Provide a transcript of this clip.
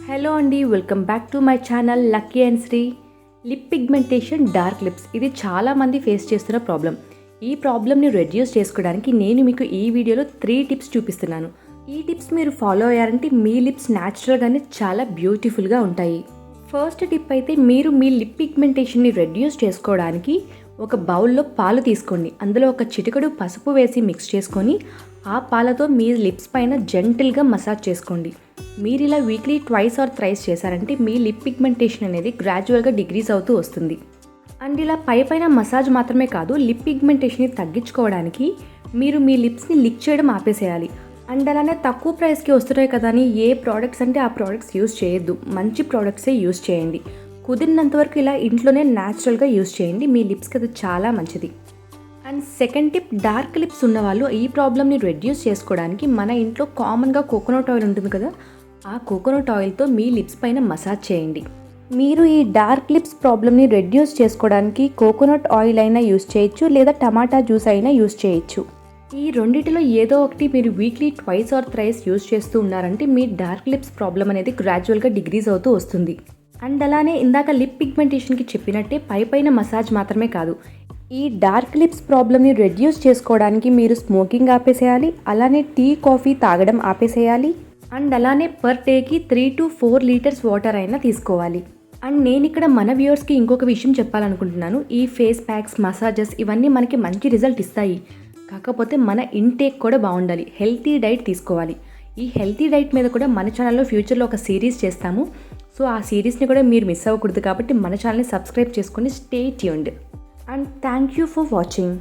Hello అండి, welcome back to my channel Lucky and Sri. Lip pigmentation, dark lips ఇది చాలామంది face చేస్తున్న problem. ఈ ప్రాబ్లమ్ని రెడ్యూస్ చేసుకోవడానికి నేను మీకు ఈ వీడియోలో 3 టిప్స్ చూపిస్తున్నాను. ఈ టిప్స్ మీరు ఫాలో అయ్యారంటే మీ లిప్స్ న్యాచురల్గానే చాలా బ్యూటిఫుల్గా ఉంటాయి. ఫస్ట్ టిప్ అయితే మీరు మీ లిప్ పిగ్మెంటేషన్ని రెడ్యూస్ చేసుకోవడానికి ఒక బౌల్లో పాలు తీసుకోండి. అందులో ఒక చిటికెడు పసుపు వేసి మిక్స్ చేసుకొని ఆ పాలతో మీ లిప్స్ పైన జెంటిల్గా మసాజ్ చేసుకోండి. మీరు ఇలా వీక్లీ 2 or 3 చేశారంటే మీ లిప్ పిగ్మెంటేషన్ అనేది గ్రాడ్యువల్గా డిక్రీజ్ అవుతూ వస్తుంది. అండ్ ఇలా పైన మసాజ్ మాత్రమే కాదు, లిప్ పిగ్మెంటేషన్ని తగ్గించుకోవడానికి మీరు మీ లిప్స్ని లిక్ చేయడం ఆపేసేయాలి. అండ్ అలానే తక్కువ ప్రైస్కి వస్తున్నాయి కదా అని ఏ ప్రోడక్ట్స్ అంటే ఆ ప్రోడక్ట్స్ యూస్ చేయొద్దు. మంచి ప్రోడక్ట్సే యూస్ చేయండి. కుదిరినంతవరకు ఇలా ఇంట్లోనే న్యాచురల్గా యూస్ చేయండి. మీ లిప్స్కి అది చాలా మంచిది. And second tip, dark lips ఉన్నవాళ్ళు ఈ ప్రాబ్లమ్ని రెడ్యూస్ చేసుకోవడానికి మన ఇంట్లో కామన్గా కోకోనట్ ఆయిల్ ఉంటుంది కదా, ఆ కోకోనట్ ఆయిల్తో మీ లిప్స్ పైన మసాజ్ చేయండి. మీరు ఈ డార్క్ లిప్స్ ప్రాబ్లమ్ని రెడ్యూస్ చేసుకోవడానికి కోకోనట్ ఆయిల్ అయినా యూస్ చేయొచ్చు, లేదా టమాటా జ్యూస్ అయినా యూస్ చేయొచ్చు. ఈ రెండిటిలో ఏదో ఒకటి మీరు వీక్లీ 2 or 3 యూస్ చేస్తూ ఉన్నారంటే మీ డార్క్ లిప్స్ ప్రాబ్లం అనేది గ్రాడ్యువల్గా డిక్రీజ్ అవుతూ వస్తుంది. అండ్ అలానే ఇందాక లిప్ పిగ్మెంటేషన్కి చెప్పినట్టే పైన మసాజ్ మాత్రమే కాదు, ఈ డార్క్ లిప్స్ ప్రాబ్లమ్ని రెడ్యూస్ చేసుకోవడానికి మీరు స్మోకింగ్ ఆపేసేయాలి, అలానే టీ కాఫీ తాగడం ఆపేసేయాలి. అండ్ అలానే పర్ డేకి 3 to 4 లీటర్స్ వాటర్ అయినా తీసుకోవాలి. అండ్ నేను ఇక్కడ మన వ్యూవర్స్కి ఇంకొక విషయం చెప్పాలనుకుంటున్నాను. ఈ ఫేస్ ప్యాక్స్, మసాజెస్ ఇవన్నీ మనకి మంచి రిజల్ట్ ఇస్తాయి. కాకపోతే మన ఇంటేక్ కూడా బాగుండాలి. హెల్తీ డైట్ తీసుకోవాలి. ఈ హెల్తీ డైట్ మీద కూడా మన ఛానల్లో ఫ్యూచర్లో ఒక సిరీస్ చేస్తాము. సో ఆ సిరీస్ని కూడా మీరు మిస్ అవ్వకూడదు కాబట్టి మన ఛానల్ని సబ్స్క్రైబ్ చేసుకొని stay tuned. And thank you for watching.